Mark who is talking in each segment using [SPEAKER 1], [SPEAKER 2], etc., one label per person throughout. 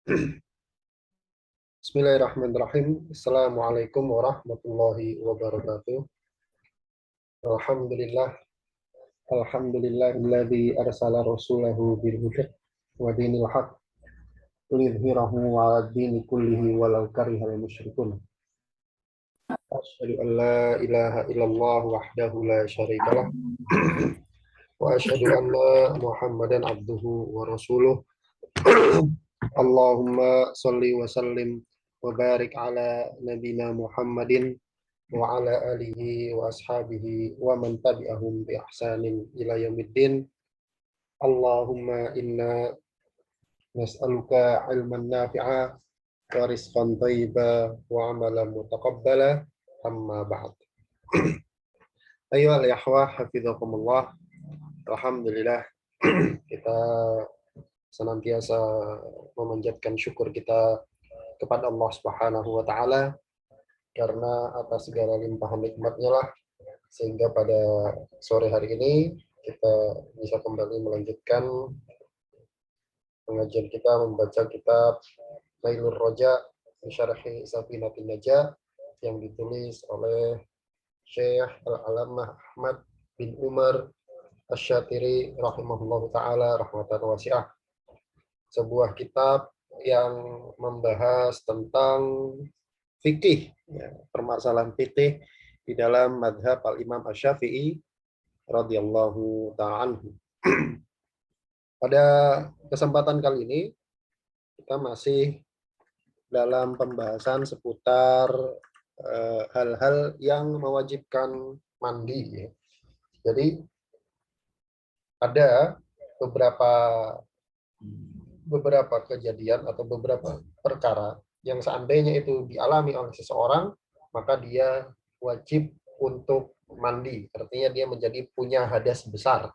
[SPEAKER 1] Bismillahirrahmanirrahim. Assalamualaikum warahmatullahi wabarakatuh. Alhamdulillah. Alhamdulillahilladzi arsala rasulahu bil huda wa dinil haq liyudhhirahu 'ala dini kullihi walau karihal musyrikun. Asyhadu an la ilaha illallah wahdahu la syarikalah wa asyhadu anna Muhammadan abduhu wa rasuluh. Allahumma shalli wa sallim wa barik ala nabina Muhammadin wa ala alihi wa ashabihi wa man tabi'ahum bi ihsanin ila yaumiddin. Allahumma inna nas'aluka ilman nafi'a wa rizqan thayyiba wa amalan mutaqabbala, amma ba'd. Ayyuhal ikhwah hafizakumullah. Alhamdulillah kita senantiasa memanjatkan syukur kita kepada Allah Subhanahu wa taala karena atas segala limpahan nikmatnya lah sehingga pada sore hari ini kita bisa kembali melanjutkan pengajian kita membaca kitab Nailur Roja Syarhi Safinatin Najah yang ditulis oleh Syekh Al-Alamah Ahmad bin Umar Asy-Syatiri rahimahullahu taala rahmatan wasi'ah. Sebuah kitab yang membahas tentang fikih, ya, permasalahan fikih di dalam madhab al-Imam Asy-Syafi'i radhiyallahu ta'ala anhu. Pada kesempatan kali ini kita masih dalam pembahasan seputar hal-hal yang mewajibkan mandi. Ya. Jadi ada beberapa kejadian atau beberapa perkara yang seandainya itu dialami oleh seseorang, maka dia wajib untuk mandi. Artinya dia menjadi punya hadas besar.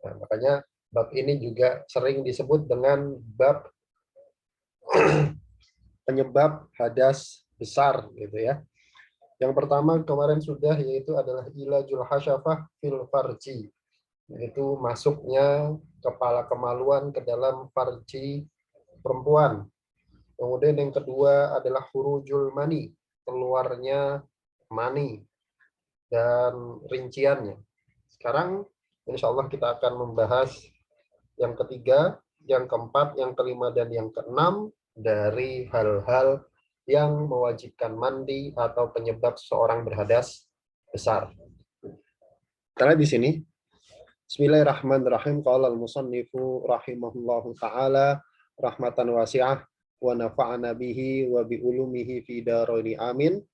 [SPEAKER 1] Nah, makanya bab ini juga sering disebut dengan bab penyebab hadas besar, gitu ya. Yang pertama kemarin sudah, yaitu adalah ilajul hasyafah fil farji, yaitu masuknya kepala kemaluan ke dalam farji perempuan. Kemudian yang kedua adalah khurujul mani, keluarnya mani dan rinciannya. Sekarang insya Allah kita akan membahas yang ketiga, yang keempat, yang kelima, dan yang keenam dari hal-hal yang mewajibkan mandi atau penyebab seorang berhadas besar. Karena di sini Bismillahirrahmanirrahim. Qala al-musannifu rahimahullahu taala rahmatan wasi'ah wa nafa'ana bihi wa bi ulumihi fi daraini amin.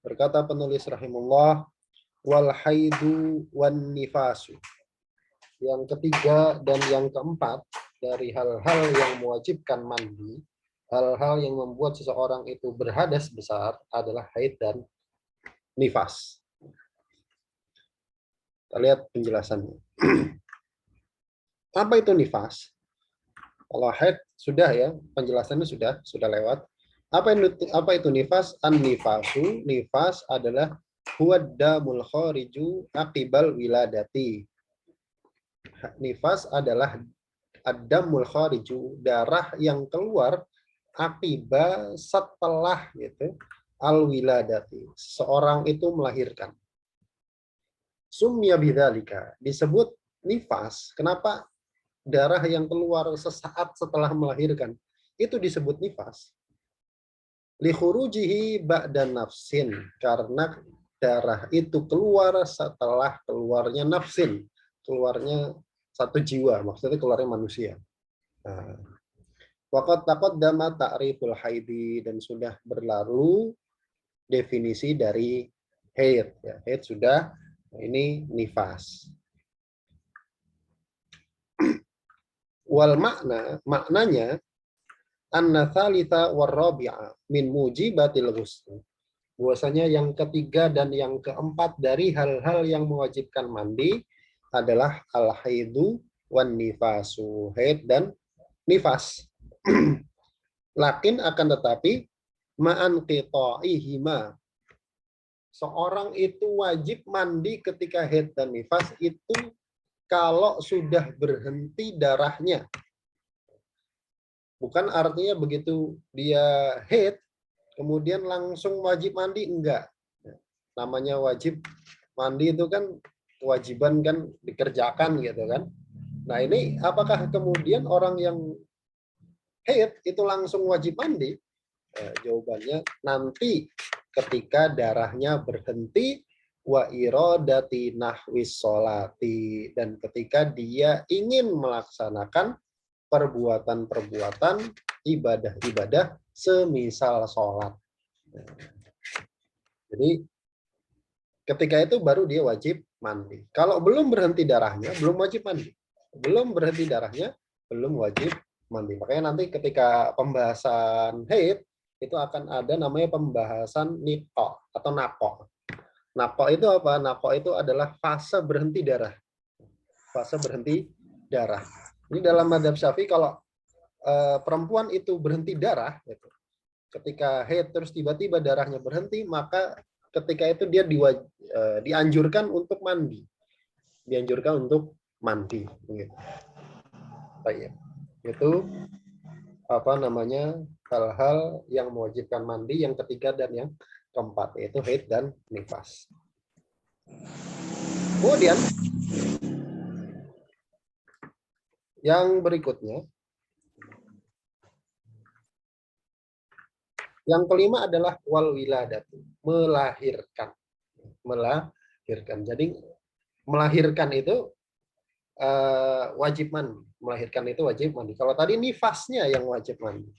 [SPEAKER 1] Berkata penulis rahimahullah, wal haidu wan nifasu. Yang ketiga dan yang keempat dari hal-hal yang mewajibkan mandi, hal-hal yang membuat seseorang itu berhadas besar adalah haid dan nifas. Kita lihat penjelasannya. Apa itu nifas? Kalau haid sudah ya, penjelasannya sudah lewat. Apa itu nifas? An-nifasu, nifas adalah huwad damul khariju aqibal wiladati. Nifas adalah ad-damul khariju, darah yang keluar akibat setelah gitu al wiladati, seorang itu melahirkan. Sumya bidzalika, disebut nifas. Kenapa darah yang keluar sesaat setelah melahirkan itu disebut nifas? Li khurujihi ba'da nafsin, karena darah itu keluar setelah keluarnya nafsin, keluarnya satu jiwa, maksudnya keluarnya manusia. Waqad taqaddama ta'riful haidi, dan sudah berlalu definisi dari haid. Ya, haid sudah, ini nifas. Wal maknanya anna tsalitsa war rabi'a min mujibatil ghusl. Bahwasanya yang ketiga dan yang keempat dari hal-hal yang mewajibkan mandi adalah al-haidu wan nifasu, haid dan nifas. Lakin akan tetapi ma'an qita'ihima, seorang itu wajib mandi ketika haid dan nifas itu kalau sudah berhenti darahnya. Bukan artinya begitu dia haid, kemudian langsung wajib mandi, enggak. Namanya wajib mandi itu kan kewajiban kan dikerjakan gitu kan. Nah ini apakah kemudian orang yang haid itu langsung wajib mandi? Jawabannya nanti ketika darahnya berhenti wa iradati nahwis sholati, dan ketika dia ingin melaksanakan perbuatan-perbuatan ibadah-ibadah semisal sholat. Jadi ketika itu baru dia wajib mandi. Kalau belum berhenti darahnya, belum wajib mandi. Belum berhenti darahnya, belum wajib mandi. Makanya nanti ketika pembahasan haid, itu akan ada namanya pembahasan niko atau nako. Nako itu apa? Nako itu adalah fase berhenti darah. Fase berhenti darah. Ini dalam mazhab Syafi'i kalau perempuan itu berhenti darah, gitu, ketika haid terus tiba-tiba darahnya berhenti, maka ketika itu dia dianjurkan untuk mandi. Dianjurkan untuk mandi. Gitu. Baik. Itu apa namanya hal-hal yang mewajibkan mandi yang ketiga dan yang keempat, yaitu haid dan nifas. Kemudian yang berikutnya, yang kelima adalah wal wiladatu, melahirkan. Melahirkan. Jadi melahirkan itu wajib mandi. Melahirkan itu wajib mandi. Kalau tadi nifasnya yang wajib mandi.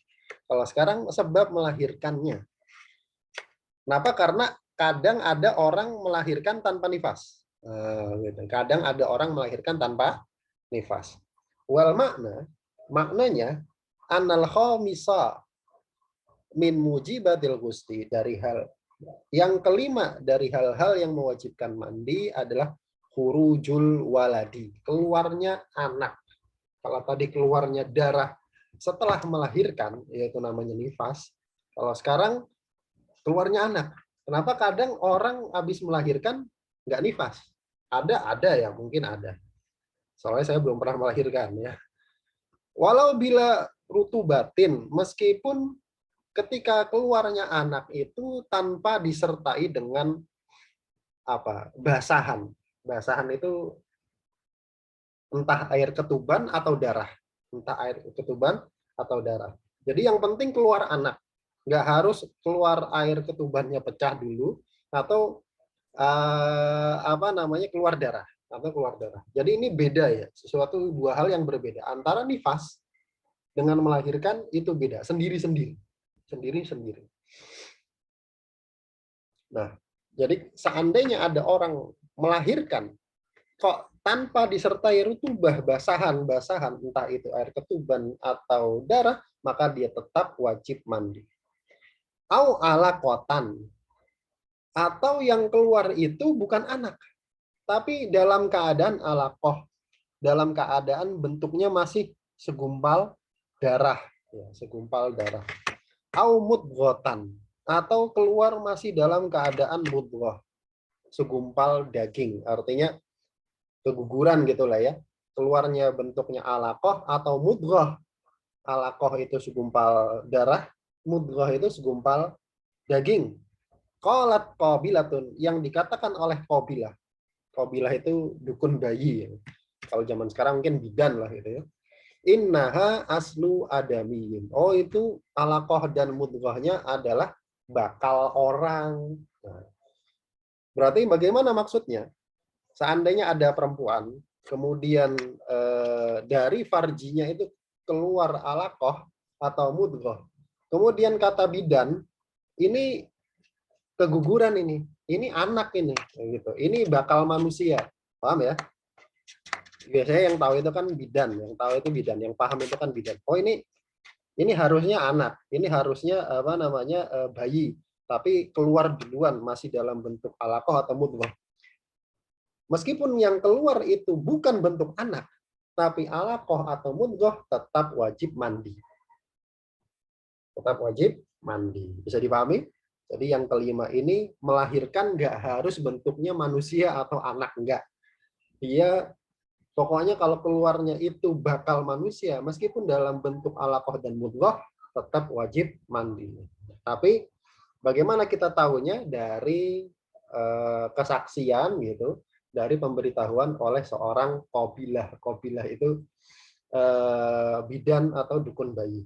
[SPEAKER 1] Kalau sekarang sebab melahirkannya. Kenapa? Karena kadang ada orang melahirkan tanpa nifas. Kadang ada orang melahirkan tanpa nifas. Wal maknanya annal khamisa min mujibatil gusti, dari hal yang kelima dari hal-hal yang mewajibkan mandi adalah khurujul waladi, keluarnya anak. Kalau tadi keluarnya darah setelah melahirkan, yaitu namanya nifas. Kalau sekarang keluarnya anak. Kenapa kadang orang habis melahirkan nggak nifas? Ada ya, mungkin ada. Soalnya saya belum pernah melahirkan ya. Walau bila rutubatin, meskipun ketika keluarnya anak itu tanpa disertai dengan apa? Basahan. Basahan itu entah air ketuban atau darah. Entah air ketuban atau darah. Jadi yang penting keluar anak. Nggak harus keluar air ketubannya pecah dulu atau apa namanya keluar darah atau keluar darah. Jadi ini beda ya, sesuatu dua hal yang berbeda. Antara nifas dengan melahirkan itu beda, sendiri-sendiri. Sendiri-sendiri. Nah, jadi seandainya ada orang melahirkan kok tanpa disertai rutubah, basahan, entah itu air ketuban atau darah, maka dia tetap wajib mandi. Au ala kotan, atau yang keluar itu bukan anak, tapi dalam keadaan alaqoh, dalam keadaan bentuknya masih segumpal darah, ya, segumpal darah. Au mudghotan, atau keluar masih dalam keadaan mudghah, segumpal daging, artinya keguguran gitulah ya. Keluarnya bentuknya alaqoh atau mudghah. Alaqoh itu segumpal darah, mudghah itu segumpal daging. Qalat qabilatun, yang dikatakan oleh qabilah. Qabilah itu dukun bayi. Kalau zaman sekarang mungkin bidan lah gitu ya. Innaha aslu adamiyin. Oh, itu alaqoh dan mudghahnya adalah bakal orang. Nah, berarti bagaimana maksudnya? Seandainya ada perempuan, kemudian dari farjinya itu keluar alaqoh atau mudghah. Kemudian kata bidan, ini keguguran ini anak ini, gitu. Ini bakal manusia, paham ya? Biasanya yang tahu itu kan bidan, yang paham itu kan bidan. Oh ini harusnya anak, ini harusnya apa namanya bayi, tapi keluar duluan masih dalam bentuk alaqoh atau mudghah. Meskipun yang keluar itu bukan bentuk anak, tapi alaqoh atau mudghah, tetap wajib mandi. Tetap wajib mandi. Bisa dipahami? Jadi yang kelima ini melahirkan nggak harus bentuknya manusia atau anak, enggak. Dia Pokoknya kalau keluarnya itu bakal manusia, meskipun dalam bentuk alaqah dan mudghah, tetap wajib mandi. Tapi bagaimana kita tahunya? Dari kesaksian gitu, dari pemberitahuan oleh seorang qabilah. Qabilah itu bidan atau dukun bayi.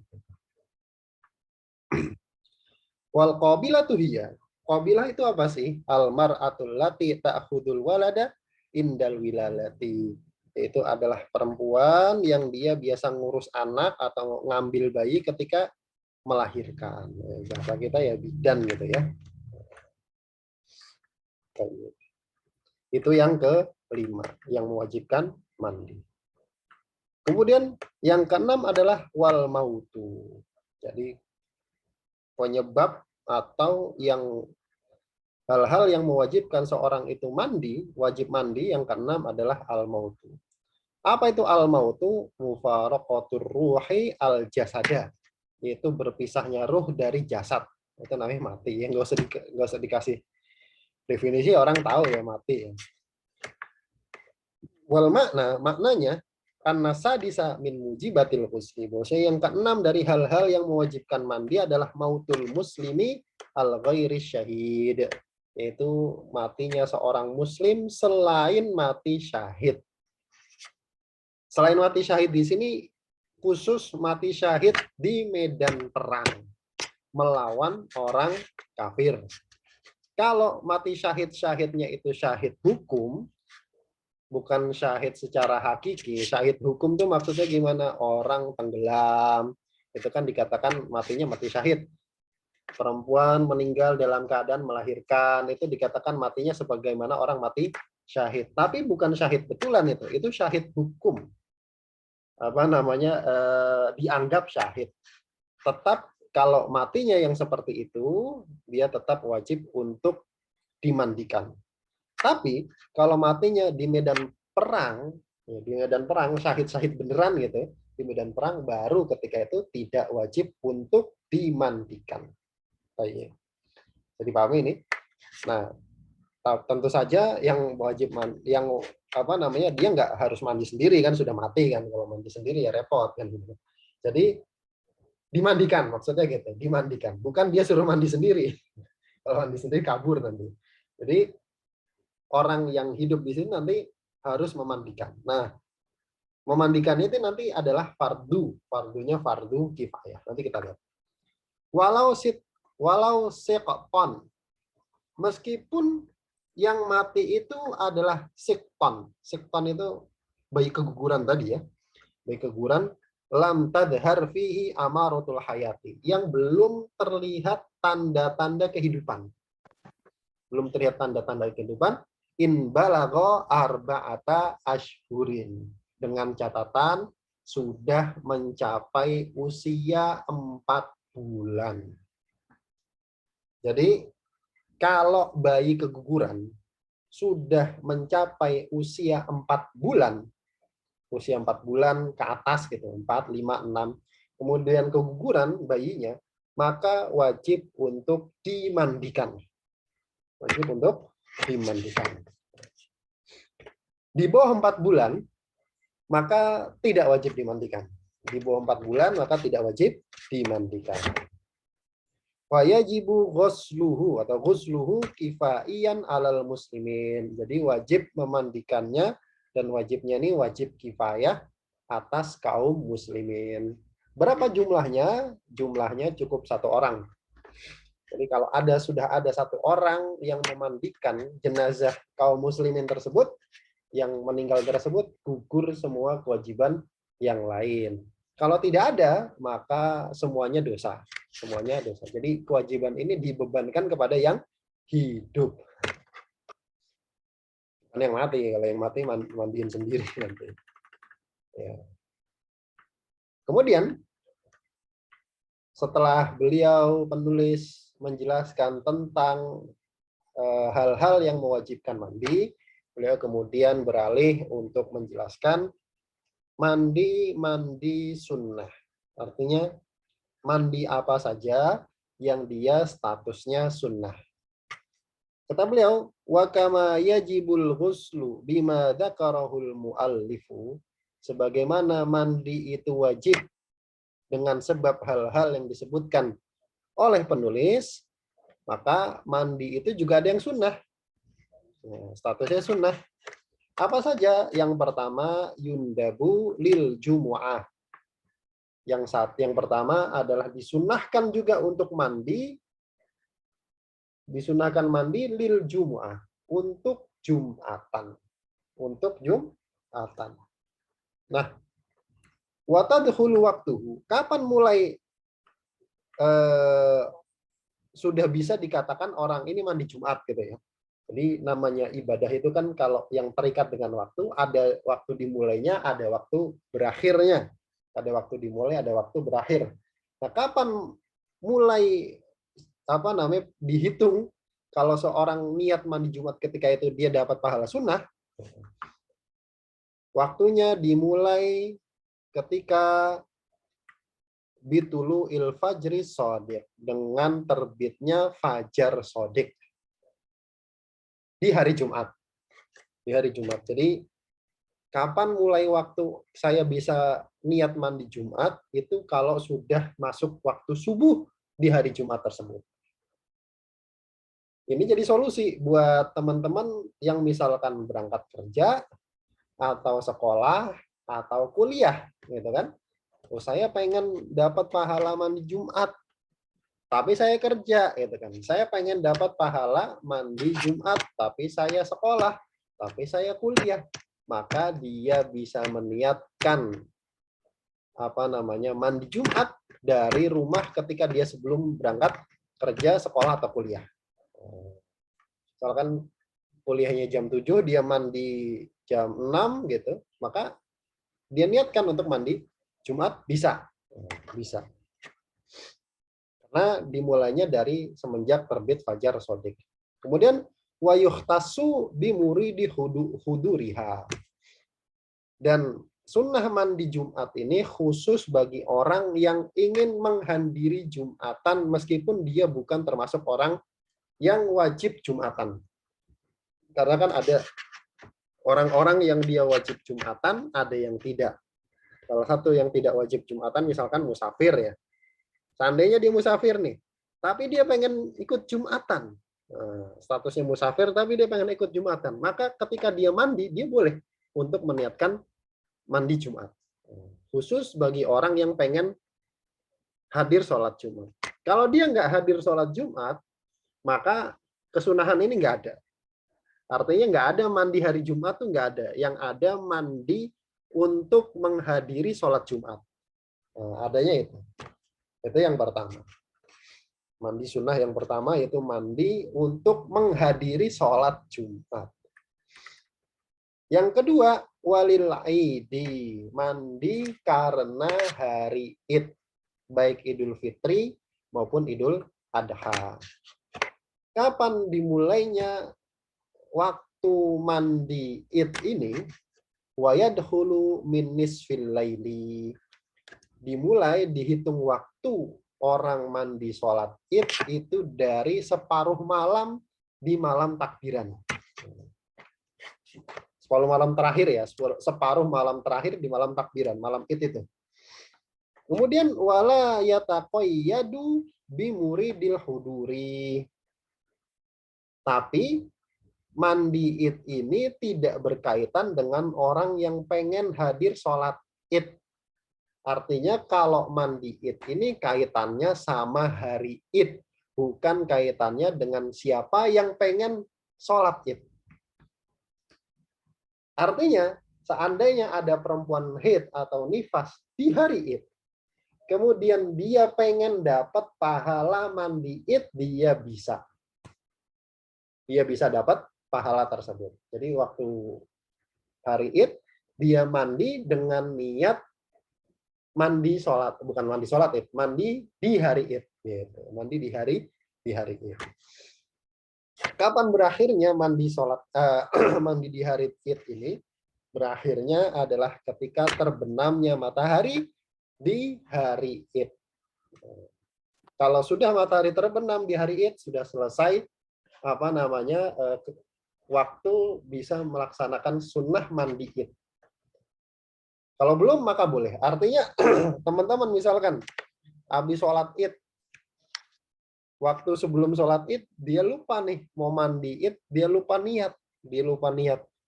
[SPEAKER 1] Wal qabilatu hiya. Qabilah itu apa sih? Al mar'atul lati ta'khudul walada indal wilalati. Itu adalah perempuan yang dia biasa ngurus anak atau ngambil bayi ketika melahirkan. Bahasa kita ya bidan gitu ya. Itu yang kelima, yang mewajibkan mandi. Kemudian yang keenam adalah wal mautu. Jadi penyebab atau yang hal-hal yang mewajibkan seorang itu mandi, wajib mandi, yang keenam adalah al-mautu. Apa itu al-mautu? Mufaraqatur ruhi al-jasada, yaitu berpisahnya ruh dari jasad. Itu namanya mati. Yang nggak usah dikasih definisi, orang tahu ya mati. Wal maknanya karena sadisa min mujibatil husni. Bahwasanya yang keenam dari hal-hal yang mewajibkan mandi adalah mautul muslimi al ghairi syahid, yaitu matinya seorang muslim selain mati syahid. Selain mati syahid di sini khusus mati syahid di medan perang melawan orang kafir. Kalau mati syahid-syahidnya itu syahid hukum, bukan syahid secara hakiki. Syahid hukum tuh maksudnya gimana? Orang tenggelam, itu kan dikatakan matinya mati syahid. Perempuan meninggal dalam keadaan melahirkan, itu dikatakan matinya sebagaimana orang mati syahid. Tapi bukan syahid betulan itu syahid hukum. Apa namanya? Dianggap syahid. Tetap kalau matinya yang seperti itu, dia tetap wajib untuk dimandikan. Tapi kalau matinya di medan perang, ya, di medan perang syahid-syahid beneran gitu, di medan perang baru ketika itu tidak wajib untuk dimandikan. Baik. Jadi pahami ini. Nah, tentu saja yang wajib yang apa namanya, dia nggak harus mandi sendiri kan, sudah mati kan. Kalau mandi sendiri ya repot kan gitu. Jadi dimandikan, maksudnya gitu, dimandikan. Bukan dia suruh mandi sendiri. Kalau mandi sendiri kabur nanti. Jadi orang yang hidup di sini nanti harus memandikan. Nah, memandikan itu nanti adalah fardu, fardunya fardu kifayah. Nanti kita lihat. Walau siqton, meskipun yang mati itu adalah sikton. Sikton itu bayi keguguran tadi ya. Bayi keguguran, lam tadhar fihi amaratul hayati, yang belum terlihat tanda-tanda kehidupan. Belum terlihat tanda-tanda kehidupan. In balagho arba'ata ashhurin, dengan catatan sudah mencapai usia 4 bulan. Jadi kalau bayi keguguran sudah mencapai usia 4 bulan, usia 4 bulan ke atas gitu, 4, 5, 6, kemudian keguguran bayinya, maka wajib untuk dimandikan. Wajib untuk dimandikan. Di bawah 4 bulan, maka tidak wajib dimandikan. Di bawah 4 bulan, maka tidak wajib dimandikan. Wajibu ghusluhu atau ghusluhu kifaiyan alal muslimin. Jadi wajib memandikannya, dan wajibnya ini wajib kifayah atas kaum muslimin. Berapa jumlahnya? Jumlahnya cukup 1 orang. Jadi kalau sudah ada 1 orang yang memandikan jenazah kaum muslimin tersebut, yang meninggal tersebut, gugur semua kewajiban yang lain. Kalau tidak ada, maka semuanya dosa. Semuanya dosa. Jadi kewajiban ini dibebankan kepada yang hidup. Bukan yang mati. Kalau yang mati mandiin sendiri nanti. Ya. Kemudian, setelah beliau penulis menjelaskan tentang hal-hal yang mewajibkan mandi, beliau kemudian beralih untuk menjelaskan mandi sunnah. Artinya mandi apa saja yang dia statusnya sunnah. Kata beliau, Wa kama yajibul ghuslu bima dzakarahul muallifu, sebagaimana mandi itu wajib dengan sebab hal-hal yang disebutkan oleh penulis, maka mandi itu juga ada yang sunnah. Statusnya sunnah. Apa saja? Yang pertama, yundabu lil jumu'ah. Yang pertama adalah disunnahkan juga untuk mandi, disunahkan mandi lil jumu'ah, untuk Jumatan. Untuk Jumatan. Nah, wa tadkhulu waktuhu. Kapan mulai sudah bisa dikatakan orang ini mandi Jumat gitu ya. Jadi namanya ibadah itu kan kalau yang terikat dengan waktu, ada waktu dimulainya, ada waktu berakhirnya. Ada waktu dimulai, ada waktu berakhir. Nah, kapan mulai dihitung kalau seorang niat mandi Jumat ketika itu dia dapat pahala sunnah? Waktunya dimulai ketika bitulu il fajri sodik, dengan terbitnya fajar sodik di hari Jumat. Di hari Jumat. Jadi kapan mulai waktu saya bisa niat mandi Jumat? Itu kalau sudah masuk waktu subuh di hari Jumat tersebut. Ini jadi solusi buat teman-teman yang misalkan berangkat kerja atau sekolah atau kuliah, gitu kan? Oh, saya pengen dapat pahala mandi Jumat, tapi saya kerja, gitu kan? Saya pengen dapat pahala mandi Jumat, tapi saya sekolah, tapi saya kuliah. Maka dia bisa meniatkan mandi Jumat dari rumah ketika dia sebelum berangkat kerja, sekolah atau kuliah. Misalkan kuliahnya jam 7, dia mandi jam 6 gitu, maka dia niatkan untuk mandi Jumat, bisa. Bisa. Karena dimulainya dari semenjak terbit fajar sodik. Kemudian wa yuhtasu bimuridi huduriha. Dan sunnah mandi Jumat ini khusus bagi orang yang ingin menghadiri Jumatan meskipun dia bukan termasuk orang yang wajib Jumatan. Karena kan ada orang-orang yang dia wajib Jumatan, ada yang tidak. Salah satu yang tidak wajib Jumatan misalkan musafir ya. Seandainya dia musafir nih, tapi dia pengen ikut Jumatan. Statusnya musafir tapi dia pengen ikut Jumatan. Maka ketika dia mandi, dia boleh untuk meniatkan mandi Jumat. Khusus bagi orang yang pengen hadir sholat Jumat. Kalau dia nggak hadir sholat Jumat, maka kesunahan ini nggak ada. Artinya nggak ada mandi hari Jumat tuh nggak ada. Yang ada mandi untuk menghadiri sholat Jumat. Adanya itu. Itu yang pertama. Mandi sunnah yang pertama yaitu mandi untuk menghadiri sholat Jumat. Yang kedua, walil aidi, mandi karena hari Id, baik Idul Fitri maupun Idul Adha. Kapan dimulainya waktu mandi Id ini? Wa yadkhulu min nisfil laili. Dimulai dihitung waktu orang mandi sholat Id itu dari separuh malam di malam takbiran. Separuh malam terakhir ya, separuh malam terakhir di malam takbiran, malam Id itu. Kemudian wala yataqayyadu bimuridil huduri. Tapi mandi Id ini tidak berkaitan dengan orang yang pengen hadir sholat Id. Artinya kalau mandi Id ini kaitannya sama hari Id, bukan kaitannya dengan siapa yang pengen sholat Id. Artinya, seandainya ada perempuan haid atau nifas di hari Id, kemudian dia pengen dapat pahala mandi Id, dia bisa. Dia bisa dapat pahala tersebut. Jadi waktu hari Id, dia mandi dengan niat mandi sholat, bukan mandi sholat Id, mandi di hari Id. Gitu. Mandi di hari Id. Kapan berakhirnya mandi sholat, mandi di hari Id ini? Berakhirnya adalah ketika terbenamnya matahari di hari Id. Kalau sudah matahari terbenam di hari Id, sudah selesai waktu bisa melaksanakan sunnah mandi id. Kalau belum maka boleh. Artinya teman-teman misalkan habis sholat id, waktu sebelum sholat id dia lupa nih mau mandi id, dia lupa niat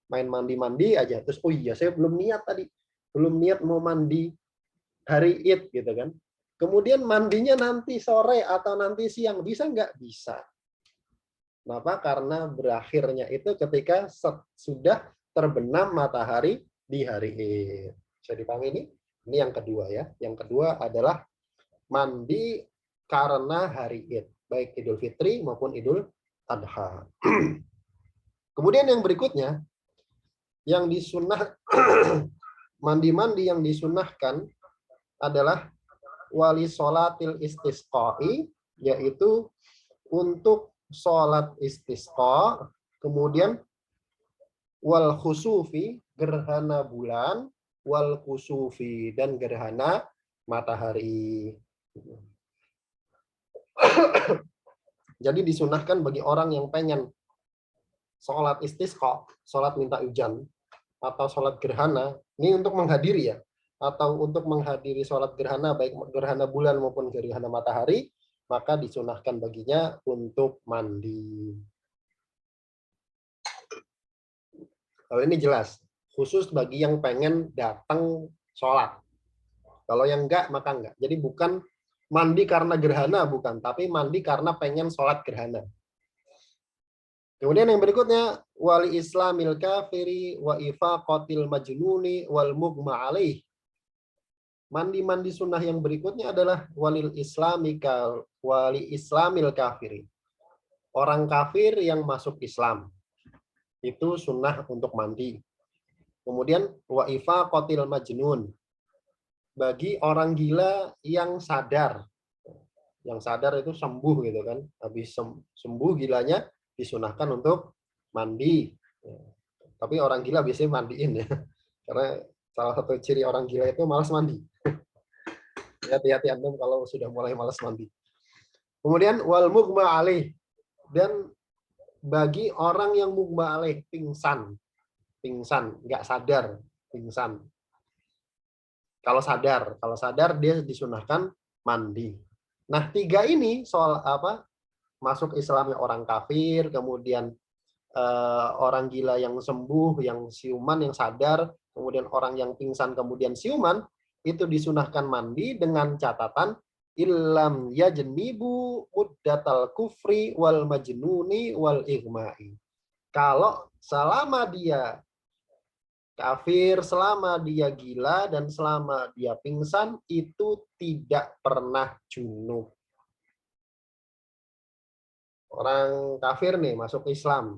[SPEAKER 1] main mandi aja. Terus oh iya saya belum niat tadi, belum niat mau mandi hari id gitu kan. Kemudian mandinya nanti sore atau nanti siang, bisa nggak? Bisa. Kenapa? Karena berakhirnya itu ketika sudah terbenam matahari di hari id. Bisa dipahami ini? Ini yang kedua ya. Yang kedua adalah mandi karena hari id, baik Idul Fitri maupun Idul Adha. Kemudian yang berikutnya, yang disunnah mandi-mandi yang disunnahkan adalah wali sholatil istisqai, yaitu untuk sholat istisqa, kemudian wal khusufi, gerhana bulan, wal khusufi, dan gerhana matahari. Jadi disunahkan bagi orang yang pengen sholat istisqa, sholat minta hujan, atau sholat gerhana, ini untuk menghadiri ya, atau untuk menghadiri sholat gerhana, baik gerhana bulan maupun gerhana matahari, maka disunahkan baginya untuk mandi. Kalau ini jelas, khusus bagi yang pengen datang sholat. Kalau yang enggak, maka enggak. Jadi bukan mandi karena gerhana, bukan. Tapi mandi karena pengen sholat gerhana. Kemudian yang berikutnya, wali islamil kafiri wa ifaqatil majnuni wal mughma alaih. Mandi-mandi sunnah yang berikutnya adalah wali islamil kafiri. Orang kafir yang masuk Islam. Itu sunnah untuk mandi. Kemudian wa ifaqatil majnun. Bagi orang gila yang sadar. Yang sadar itu sembuh gitu kan. Habis sembuh gilanya disunahkan untuk mandi. Tapi orang gila biasanya mandiin ya. Karena salah satu ciri orang gila itu malas mandi. Hati-hati Anda kalau sudah mulai malas mandi. Kemudian wal mughma alaih, dan bagi orang yang mughma alaih, pingsan, nggak sadar, pingsan. Kalau sadar dia disunahkan mandi. Nah, tiga ini soal apa? Masuk Islamnya orang kafir, kemudian orang gila yang sembuh, yang siuman, yang sadar, kemudian orang yang pingsan, kemudian siuman, itu disunahkan mandi dengan catatan illam yajnibu muddatal kufri wal majnuni wal igma'i. Kalau selama dia kafir, selama dia gila, dan selama dia pingsan, itu tidak pernah junub. Orang kafir nih masuk Islam,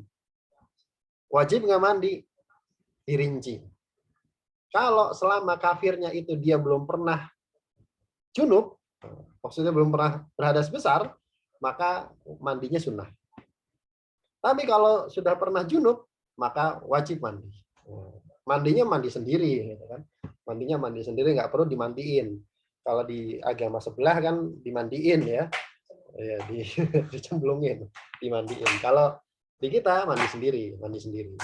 [SPEAKER 1] wajib nggak mandi? Dirinci. Kalau selama kafirnya itu dia belum pernah junub, maksudnya belum pernah berhadas besar, maka mandinya sunnah. Tapi kalau sudah pernah junub, maka wajib mandi. Mandinya mandi sendiri, gitu kan? Mandinya mandi sendiri, nggak perlu dimandiin. Kalau di agama sebelah kan dimandiin ya, dicemplungin, dimandiin. Kalau di kita mandi sendiri, mandi sendiri.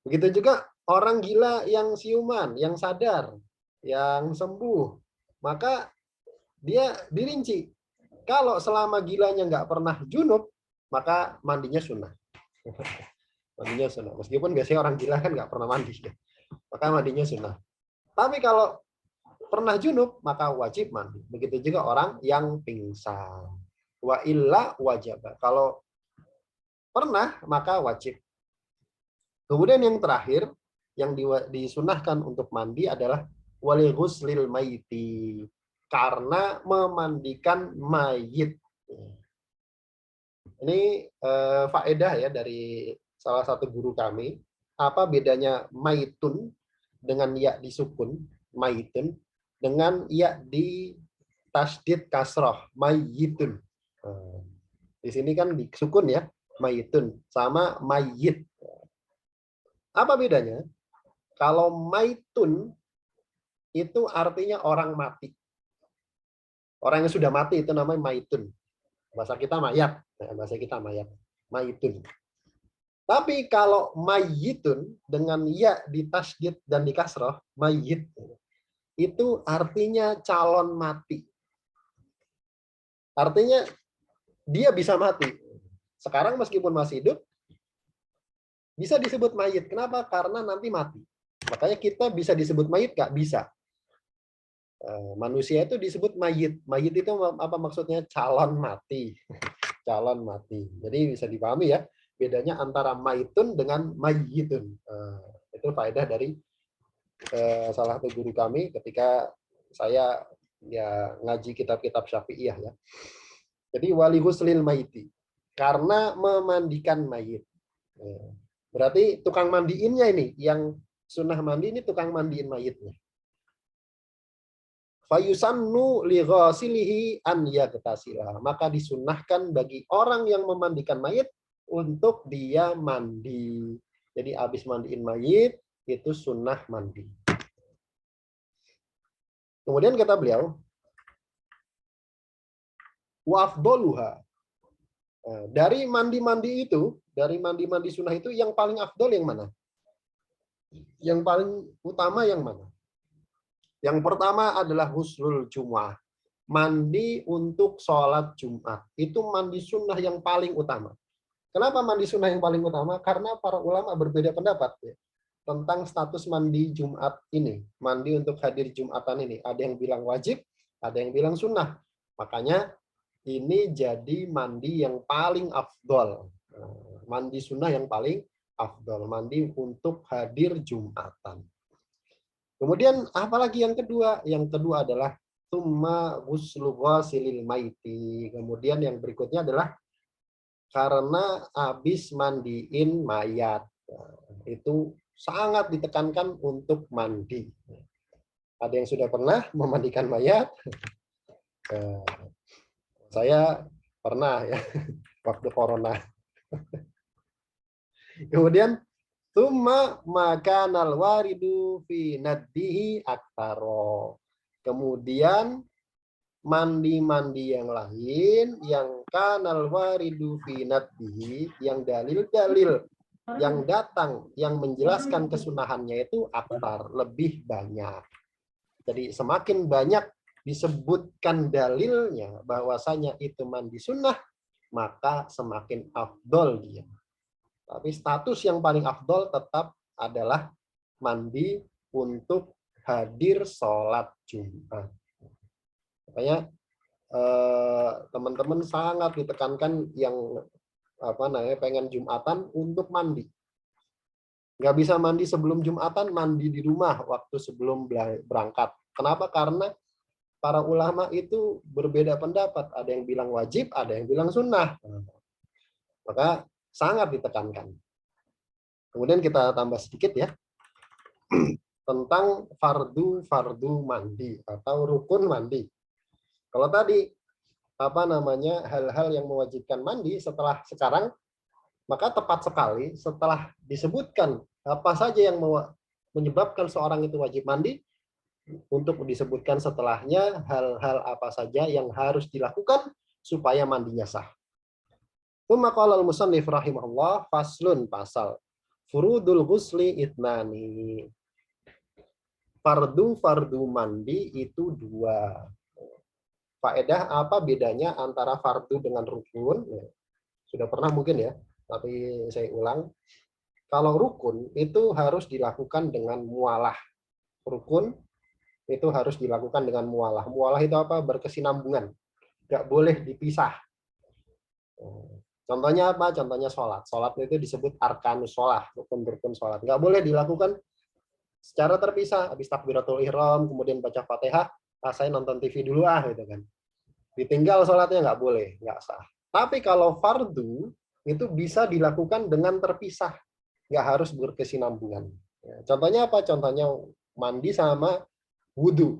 [SPEAKER 1] Begitu juga orang gila yang siuman, yang sadar, yang sembuh, maka dia dirinci. Kalau selama gilanya nggak pernah junub, maka mandinya sunnah. Mandinya sunnah. Meskipun biasanya orang gila kan nggak pernah mandi, maka mandinya sunnah. Tapi kalau pernah junub, maka wajib mandi. Begitu juga orang yang pingsan. Wa illa wajib. Kalau pernah, maka wajib. Kemudian yang terakhir, yang disunahkan untuk mandi adalah wali ghuslil maiti, karena memandikan mayit. Ini faedah ya dari salah satu guru kami. Apa bedanya maitun dengan ya disukun, maitun, dengan ya di tasdid kasroh, mayitun. Di sini kan disukun ya, mayitun, sama mayit. Apa bedanya? Kalau maitun itu artinya orang mati. Orang yang sudah mati itu namanya maitun. Bahasa kita mayat. Bahasa kita mayat. Maitun. Tapi kalau mayyitun dengan ya di tasydid dan di kasroh, mayyit itu artinya calon mati. Artinya dia bisa mati. Sekarang meskipun masih hidup, bisa disebut mayit. Kenapa? Karena nanti mati. Makanya kita bisa disebut mayit nggak? Bisa. Manusia itu disebut mayit. Mayit itu apa maksudnya? Calon mati. Calon mati. Jadi bisa dipahami ya, bedanya antara mayitun dengan mayyitun. Itu faedah dari salah satu guru kami ketika saya ya ngaji kitab-kitab Syafi'iyah ya. Jadi wali ghuslil mayiti, karena memandikan mayit. Berarti tukang mandiinnya ini, yang sunnah mandi ini tukang mandiin mayitnya. Fayusannu li ghasilihi an yaghtasila. Maka disunnahkan bagi orang yang memandikan mayit untuk dia mandi. Jadi habis mandiin mayit itu sunnah mandi. Kemudian kata beliau, wa afdaluha. Dari mandi-mandi itu, dari mandi-mandi sunnah itu yang paling afdol yang mana? Yang paling utama yang mana? Yang pertama adalah huslul jumu'ah. Mandi untuk sholat Jumat. Itu mandi sunnah yang paling utama. Kenapa mandi sunnah yang paling utama? Karena para ulama berbeda pendapat ya, tentang status mandi Jumat ini. Mandi untuk hadir Jumatan ini. Ada yang bilang wajib, ada yang bilang sunnah. Makanya ini jadi mandi yang paling afdol. Mandi sunnah yang paling afdol. Mandi untuk hadir Jumatan. Kemudian apalagi yang kedua? Yang kedua adalah summa ghuslu ghasilil maiti. Kemudian yang berikutnya adalah karena habis mandiin mayat. Itu sangat ditekankan untuk mandi. Ada yang sudah pernah memandikan mayat? Saya pernah ya, waktu corona. Kemudian summa makanal waridu fi naddihi aktaro. Kemudian mandi-mandi yang lain yang kanal waridu fi naddihi, yang dalil-dalil yang datang yang menjelaskan kesunahannya itu aktar, lebih banyak. Jadi semakin banyak disebutkan dalilnya bahwasanya itu mandi sunnah, maka semakin afdol dia. Tapi status yang paling afdol tetap adalah mandi untuk hadir sholat Jumat. Makanya teman-teman sangat ditekankan yang pengen Jumatan untuk mandi. Nggak bisa mandi sebelum Jumatan, mandi di rumah waktu sebelum berangkat. Kenapa? Karena para ulama itu berbeda pendapat. Ada yang bilang wajib, ada yang bilang sunnah. Maka sangat ditekankan. Kemudian kita tambah sedikit ya tentang fardu mandi atau rukun mandi. Kalau tadi hal-hal yang mewajibkan mandi setelah sekarang, maka tepat sekali setelah disebutkan apa saja yang menyebabkan seorang itu wajib mandi, untuk disebutkan setelahnya hal-hal apa saja yang harus dilakukan supaya mandinya sah. Tsumma qala al-musannif rahimahullah, faslun, pasal furudul ghusli itnani. Fardu mandi itu dua. Faedah apa bedanya antara fardu dengan rukun? Sudah pernah mungkin ya, tapi saya ulang. Kalau rukun itu harus dilakukan dengan mualah. Rukun itu harus dilakukan dengan mualah. Mualah itu apa? Berkesinambungan. Nggak boleh dipisah. Contohnya apa? Contohnya sholat. Sholat itu disebut arkanus sholat, rukun-rukun sholat. Nggak boleh dilakukan secara terpisah. Habis takbiratul ihram, kemudian baca fatihah, saya nonton TV dulu gitu kan. Ditinggal sholatnya nggak boleh, nggak sah. Tapi kalau fardu itu bisa dilakukan dengan terpisah, nggak harus berkesinambungan. Contohnya apa? Contohnya mandi sama wudhu.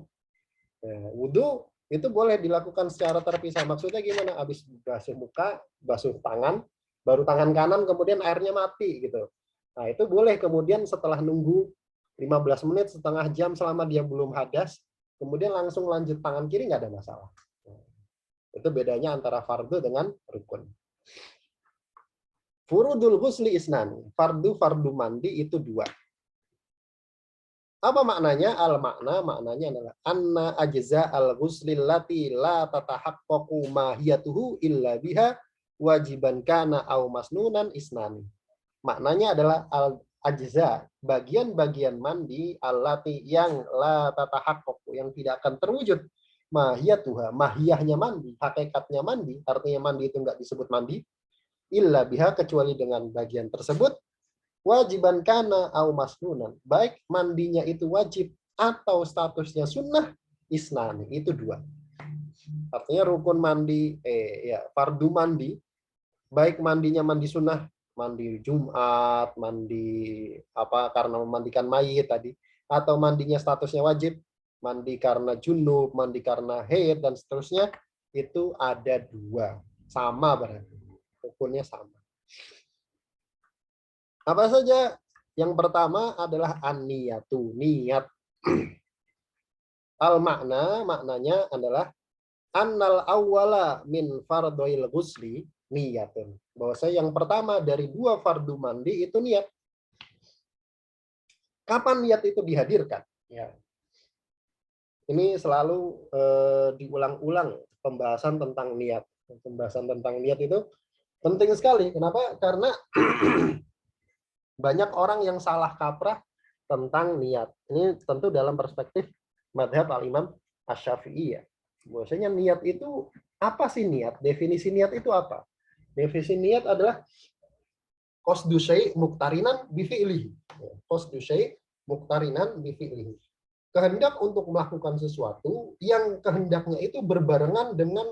[SPEAKER 1] Wudhu itu boleh dilakukan secara terpisah. Maksudnya gimana? Habis basuh muka, basuh tangan, baru tangan kanan, kemudian airnya mati gitu. Nah itu boleh kemudian setelah nunggu 15 menit, setengah jam selama dia belum hadas, kemudian langsung lanjut tangan kiri, nggak ada masalah. Itu bedanya antara fardu dengan rukun. Furudul ghusli isnani. Fardu mandi itu 2. Apa maknanya? Maknanya adalah anna ajza al-ghuslil lati la tatahaqqaqu mahiyatuhu illa biha wajiban kana au masnunan isnani. Maknanya adalah al-ajza, bagian-bagian mandi allati yang la tatahaqqaqu, yang tidak akan terwujud mahiyatuha, mahiyahnya mandi, hakikatnya mandi, artinya mandi itu enggak disebut mandi, illa biha, kecuali dengan bagian tersebut, wajiban kana au masnunan, baik mandinya itu wajib atau statusnya sunnah, isnani, itu 2. Artinya rukun mandi, fardu mandi, baik mandinya mandi sunnah, mandi Jumat, mandi karena memandikan mayit tadi, atau mandinya statusnya wajib, mandi karena junub, mandi karena haid dan seterusnya, itu ada 2, sama berarti rukunnya sama. Apa saja? Yang pertama adalah an-niyatu, niat. Maknanya adalah annal awwala min fardhoil ghusli niyatun. Bahwasanya yang pertama dari 2 fardu mandi itu niat. Kapan niat itu dihadirkan? Ya. Ini selalu diulang-ulang pembahasan tentang niat. Pembahasan tentang niat itu penting sekali. Kenapa? Karena banyak orang yang salah kaprah tentang niat. Ini tentu dalam perspektif madhab al-Imam Asy-Syafi'i ya. Bahwasanya niat itu apa sih niat? Definisi niat itu apa? Definisi niat adalah qasdu syai' muqtarinan bi fi'lihi. Qasdu syai' muqtarinan bi fi'lihi. Kehendak untuk melakukan sesuatu yang kehendaknya itu berbarengan dengan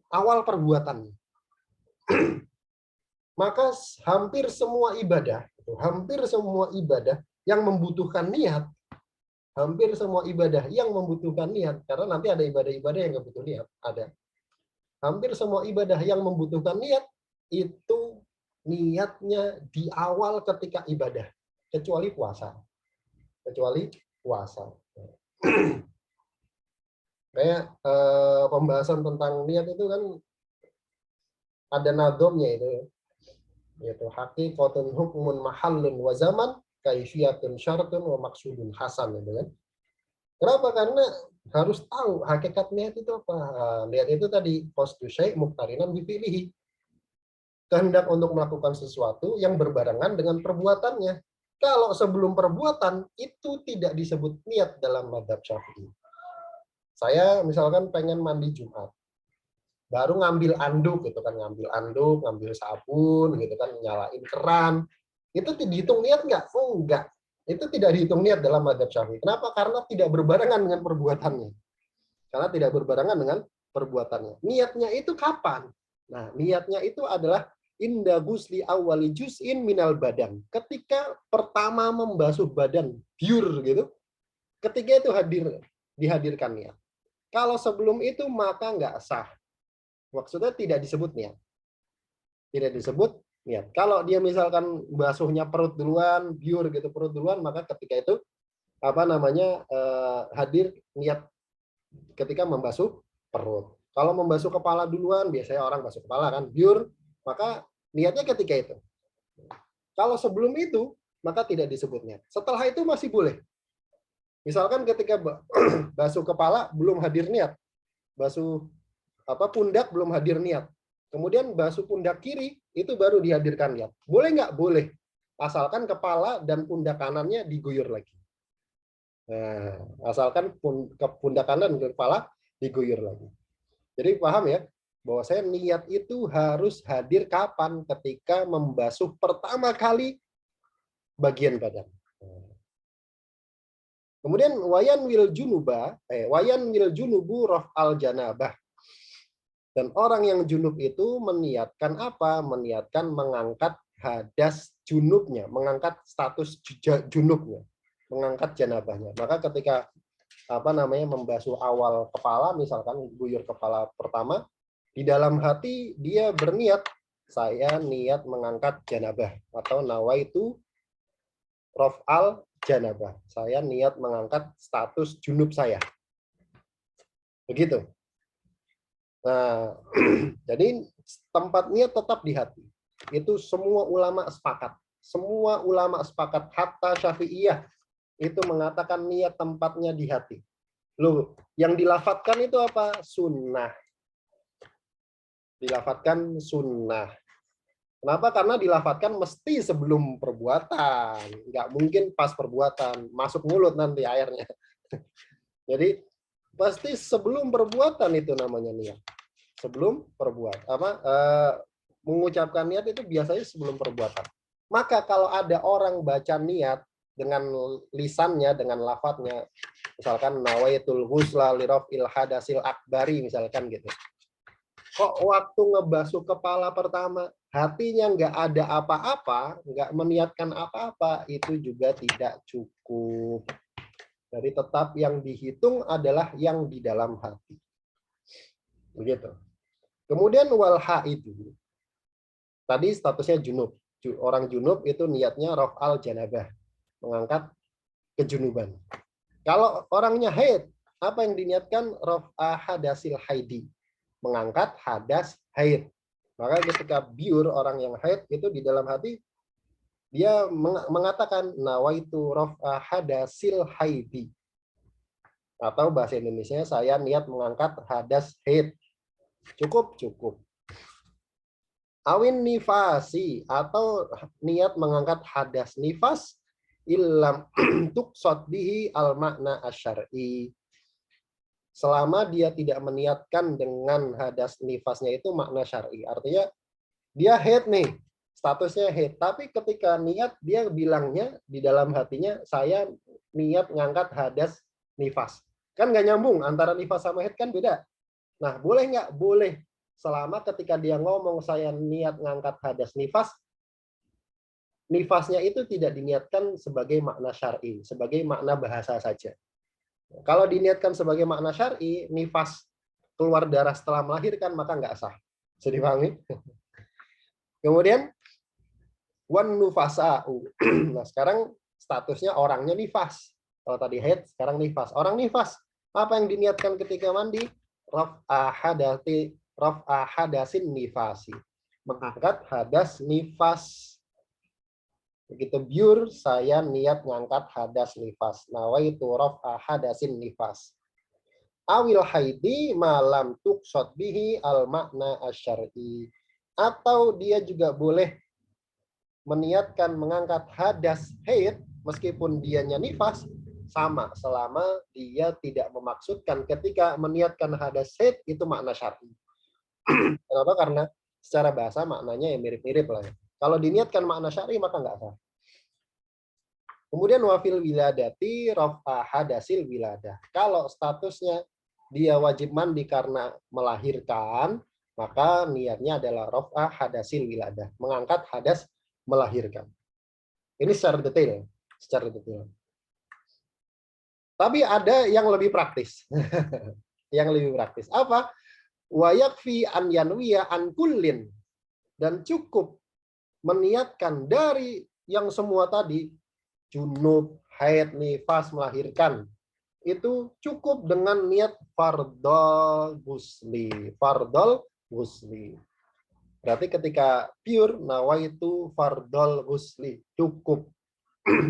[SPEAKER 1] awal perbuatannya. Maka hampir semua ibadah yang membutuhkan niat, karena nanti ada ibadah-ibadah yang nggak butuh niat, ada. Hampir semua ibadah yang membutuhkan niat, itu niatnya di awal ketika ibadah, kecuali puasa. Kayak pembahasan tentang niat itu kan ada nadhomnya itu, yaitu haqiqatun hukmun mahallun wa zaman kaifiyatun syartun wa maksudun hasan, gitu kan. Kenapa? Karena harus tahu hakikat niat itu apa. Niat itu tadi qasdu syai' muqtarinan bi fi'lihi. Kehendak untuk melakukan sesuatu yang berbarengan dengan perbuatannya. Kalau sebelum perbuatan itu tidak disebut niat dalam mazhab Syafi'i. Saya misalkan pengen mandi Jumat, baru ngambil anduk gitu kan, ngambil sabun gitu kan, nyalain keran, itu dihitung niat nggak? Oh enggak, itu tidak dihitung niat dalam mazhab Syafi'i. Kenapa? Karena tidak berbarengan dengan perbuatannya. Niatnya itu kapan? Nah, niatnya itu adalah inda ghusli awwali juz'in minal badan. Ketika pertama membasuh badan biur gitu, ketika itu dihadirkan niat. Kalau sebelum itu maka nggak sah. Maksudnya tidak disebut niat. Kalau dia misalkan basuhnya perut duluan, biur gitu perut duluan, maka ketika itu hadir niat ketika membasuh perut. Kalau membasuh kepala duluan, biasanya orang basuh kepala kan, biur, maka niatnya ketika itu. Kalau sebelum itu, maka tidak disebut niat. Setelah itu masih boleh. Misalkan ketika basuh kepala belum hadir niat, basuh pundak belum hadir niat, kemudian basuh pundak kiri itu baru dihadirkan niat. Boleh nggak? Boleh, asalkan kepala dan pundak kanannya diguyur lagi. Nah, asalkan pundak kanan dan kepala diguyur lagi. Jadi paham ya, bahwa saya niat itu harus hadir kapan? Ketika membasuh pertama kali bagian badan. Kemudian wayan wil junubu raf'al janabah. Dan orang yang junub itu meniatkan apa? Meniatkan mengangkat hadas junubnya, mengangkat status junubnya, mengangkat janabahnya. Maka ketika membasuh awal kepala, misalkan guyur kepala pertama, di dalam hati dia berniat, saya niat mengangkat janabah, atau nawaitu raf'al janabah. Saya niat mengangkat status junub saya. Begitu. Nah, jadi tempat niat tetap di hati. Itu semua ulama sepakat. Semua ulama sepakat, hatta Syafi'iyah itu mengatakan niat tempatnya di hati. Loh, yang dilafatkan itu apa? Sunnah. Dilafatkan sunnah. Kenapa? Karena dilafatkan mesti sebelum perbuatan. Nggak mungkin pas perbuatan. Masuk mulut nanti airnya. Jadi pasti sebelum perbuatan itu namanya niat. Sebelum perbuatan. Mengucapkan niat itu biasanya sebelum perbuatan. Maka kalau ada orang baca niat dengan lisannya, dengan lafadznya, misalkan nawaitul ghusla li raf'il hadasil akbari, misalkan gitu. Kok waktu ngebasuh kepala pertama hatinya nggak ada apa-apa, nggak meniatkan apa-apa, itu juga tidak cukup. Jadi tetap yang dihitung adalah yang di dalam hati. Begitu. Kemudian walha itu tadi statusnya junub. Orang junub itu niatnya raf'al janabah, mengangkat kejunuban. Kalau orangnya haid, apa yang diniatkan? Raf'a hadasil haidi, mengangkat hadas haid. Maka ketika biur orang yang haid itu di dalam hati dia mengatakan nawaitu raf'a hadasil haidi. Atau bahasa Indonesia saya niat mengangkat hadas haid. Cukup. Awin nifasi atau niat mengangkat hadas nifas illam tuqsad bihi al makna asyar'i. Selama dia tidak meniatkan dengan hadas nifasnya itu makna syar'i. Artinya dia haid nih, statusnya haid, tapi ketika niat dia bilangnya di dalam hatinya saya niat ngangkat hadas nifas. Kan nggak nyambung antara nifas sama haid, kan beda. Nah, boleh nggak? Boleh. Selama ketika dia ngomong saya niat ngangkat hadas nifas, nifasnya itu tidak diniatkan sebagai makna syar'i, sebagai makna bahasa saja. Kalau diniatkan sebagai makna syar'i, nifas keluar darah setelah melahirkan, maka nggak sah. Bisa dipahami? Kemudian wan nufasa'u. Nah, sekarang statusnya orangnya nifas. Kalau tadi haid, sekarang nifas. Orang nifas, apa yang diniatkan ketika mandi? Raf'a hadasin nifasi. Mengangkat hadas nifas. Begitu biur, saya niat ngangkat hadas nifas. Nawaitu raf'a hadasin nifas. Awil haidi malam tuqsad bihi al makna asyar'i. Atau dia juga boleh meniatkan mengangkat hadas haid meskipun dianya nifas, sama selama dia tidak memaksudkan ketika meniatkan hadas haid itu makna syar'i. Kenapa? Karena secara bahasa maknanya ya mirip-mirip lah. Kalau diniatkan makna syar'i maka nggak sah. Kemudian wafil wiladati raf'a hadasil wiladah. Kalau statusnya dia wajib mandi karena melahirkan, maka niatnya adalah raf'a hadasil wiladah, mengangkat hadas melahirkan. Ini secara detail, Tapi ada yang lebih praktis. Yang lebih praktis. Apa? Wa yakfi an yanwiya an kullin. Dan cukup meniatkan dari yang semua tadi, junub, haid, nifas, melahirkan, itu cukup dengan niat fardol ghusli. Berarti ketika pure nawaitu fardol ghusli, cukup.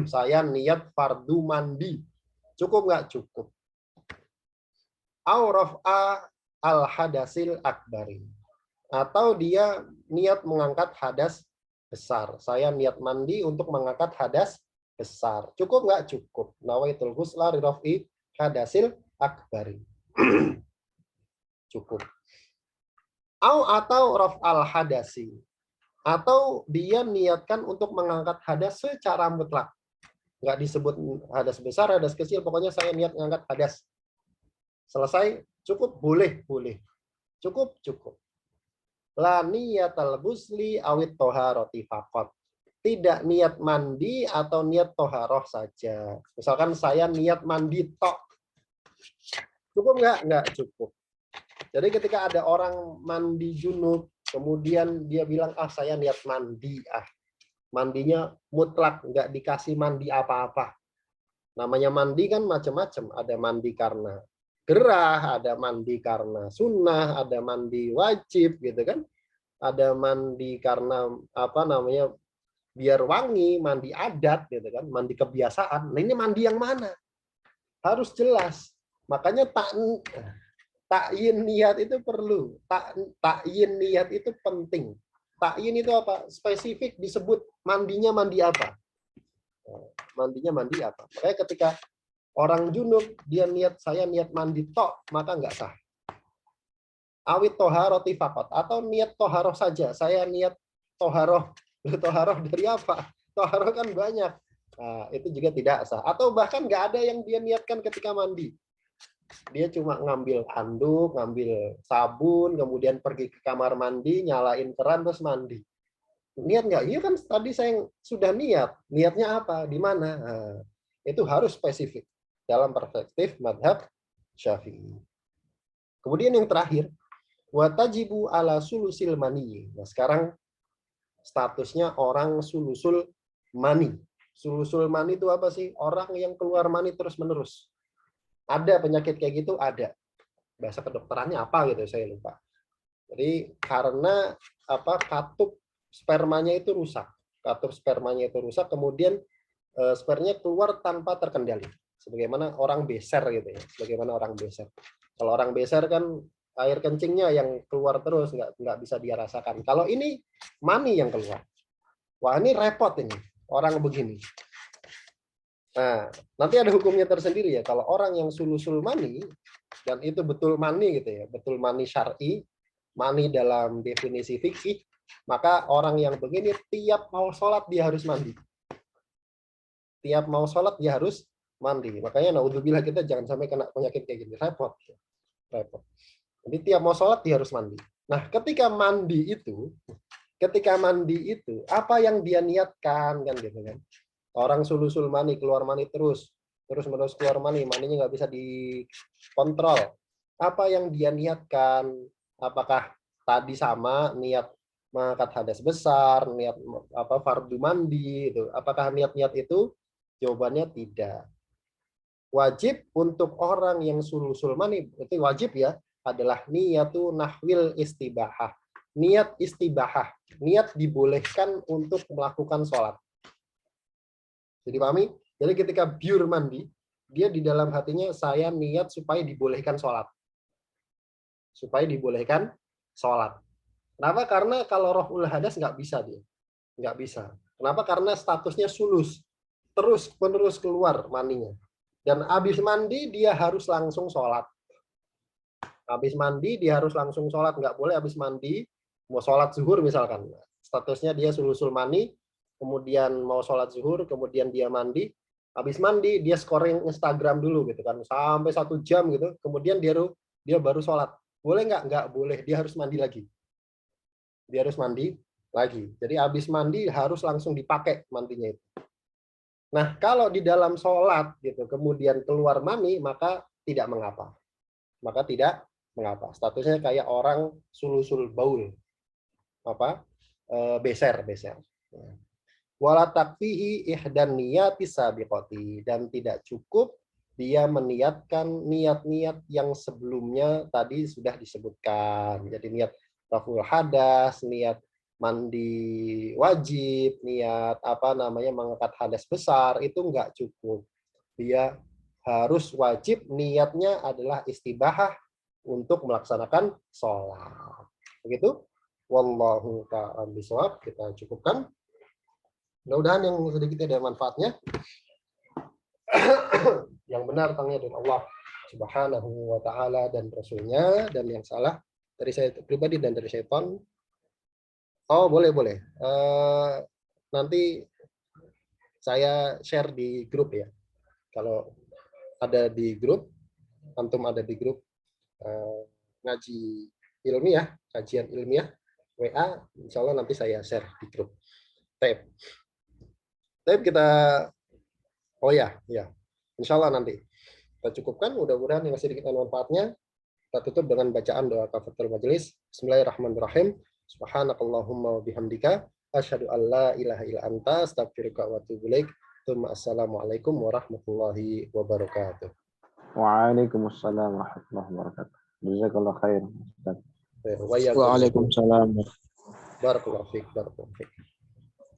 [SPEAKER 1] Saya niat fardu mandi. Cukup nggak? Cukup. Au raf'a al hadasil akbari. Atau dia niat mengangkat hadas besar. Saya niat mandi untuk mengangkat hadas besar. Cukup nggak? Cukup. Nawaitul ghusla li raf'i hadasil akbari. Cukup. Atau raf'al hadasi. Atau dia niatkan untuk mengangkat hadas secara mutlak. Nggak disebut hadas besar, hadas kecil, pokoknya saya niat mengangkat hadas. Selesai, cukup, boleh. Cukup. La niyatal ghusli awit toharoti faqat. Tidak niat mandi atau niat toharoh saja. Misalkan saya niat mandi tok. Cukup nggak? Nggak cukup. Jadi ketika ada orang mandi junub, kemudian dia bilang, saya niat mandi, mandinya mutlak, nggak dikasih mandi apa-apa. Namanya mandi kan macam-macam. Ada mandi karena gerah, ada mandi karena sunnah, ada mandi wajib, gitu kan. ada mandi karena apa namanya biar wangi, mandi adat gitu kan, mandi kebiasaan. Nah, ini mandi yang mana? Harus jelas. Makanya takyin niat itu perlu. Takyin niat itu penting. Takyin itu apa? Spesifik disebut mandinya mandi apa? Mandinya mandi apa? Makanya ketika orang junub dia niat saya niat mandi tok, maka nggak sah. Awit toharoh tifakot atau niat toharoh saja. Saya niat toharoh. Toharoh dari apa? Toharoh kan banyak. Nah, itu juga tidak sah. Atau bahkan nggak ada yang dia niatkan ketika mandi. Dia cuma ngambil handuk, ngambil sabun, kemudian pergi ke kamar mandi, nyalain keran, terus mandi. Niat nggak? Iya kan tadi saya sudah niat. Niatnya apa? Di mana? Nah, itu harus spesifik dalam perspektif madhab Syafi'i. Kemudian yang terakhir, watajibu ala sulusil mani. Nah, sekarang statusnya orang sulusul mani. Sulusul mani itu apa sih? Orang yang keluar mani terus-menerus. Ada penyakit kayak gitu? Ada. Bahasa kedokterannya apa gitu, saya lupa. Jadi karena apa katup spermanya itu rusak. Katup spermanya itu rusak, kemudian spermanya keluar tanpa terkendali. Sebagaimana orang beser gitu ya. Sebagaimana orang beser. Kalau orang beser kan air kencingnya yang keluar terus, nggak bisa dia rasakan. Kalau ini mani yang keluar. Wah, ini repot ini. Orang begini. Nah, nanti ada hukumnya tersendiri ya. Kalau orang yang sulusul mani, dan itu betul mani gitu ya, betul mani syar'i, mani dalam definisi fikih, maka orang yang begini tiap mau sholat dia harus mandi. Tiap mau sholat dia harus mandi. Makanya naudzubillah kita jangan sampai kena penyakit kayak gini. Repot. Repot. Jadi tiap mau sholat dia harus mandi. Nah, ketika mandi itu, apa yang dia niatkan kan gitu kan? Orang sulusul mani, keluar mani terus menerus keluar mani, maninya nggak bisa dikontrol. Apa yang dia niatkan? Apakah tadi sama niat mengangkat hadas besar, niat apa fardu mandi itu? Apakah niat-niat itu? Jawabannya tidak. Wajib untuk orang yang sulusul mani itu wajib ya, adalah niyatu nahwil istibahah. Niat istibahah, niat dibolehkan untuk melakukan sholat. Jadi pahami? Jadi ketika biur mandi, dia di dalam hatinya saya niat supaya dibolehkan sholat. Supaya dibolehkan sholat. Kenapa? Karena kalau rohul hadas nggak bisa dia. Nggak bisa. Kenapa? Karena statusnya sulus. Terus menerus keluar maninya. Dan habis mandi dia harus langsung sholat. Habis mandi dia harus langsung sholat. Nggak boleh habis mandi, mau sholat zuhur misalkan. Statusnya dia sulusul mani, kemudian mau sholat zuhur, kemudian dia mandi. Habis mandi dia scoring Instagram dulu gitu kan. Sampai 1 jam gitu. Kemudian dia baru sholat. Boleh nggak? Nggak boleh. Dia harus mandi lagi. Dia harus mandi lagi. Jadi habis mandi harus langsung dipakai mandinya itu. Nah, kalau di dalam sholat gitu, kemudian keluar mani, maka tidak mengapa. Maka tidak mengapa. Statusnya kayak orang sulusul baul. Apa? Beser. Wala takfihi ihdan niyati sabiqati. Dan tidak cukup dia meniatkan niat-niat yang sebelumnya tadi sudah disebutkan. Jadi niat raful hadas, niat mandi wajib, niat mengangkat hadas besar, itu enggak cukup. Dia harus wajib niatnya adalah istibahah untuk melaksanakan sholat. Begitu? Wallahu ta'ala bishawab. Kita cukupkan. Mudah-mudahan yang sedikit ada manfaatnya. Yang benar tangnya dari Allah Subhanahu wa ta'ala dan Rasulnya, dan yang salah dari saya pribadi dan dari syaitan. Oh, boleh. Nanti saya share di grup ya. Kalau ada di grup, antum ada di grup ngaji ilmiah, kajian ilmiah, WA, insya Allah nanti saya share di grup. Tapi kita, oh ya, insya Allah nanti kita cukupkan. Mudah-mudahan yang sedikit manfaatnya. Kita tutup dengan bacaan doa kafaratul majelis. Bismillahirrahmanirrahim. Subhanakallahumma wa bihamdika asyhadu an la ilaha illa anta astaghfiruka wa atubu ilaik. Assalamualaikum warahmatullahi wabarakatuh.
[SPEAKER 2] Waalaikumsalam warahmatullahi wabarakatuh. Jazakallah khair.
[SPEAKER 3] Waalaikumsalam.
[SPEAKER 1] Barakallahu fiik, barakallahu fiik.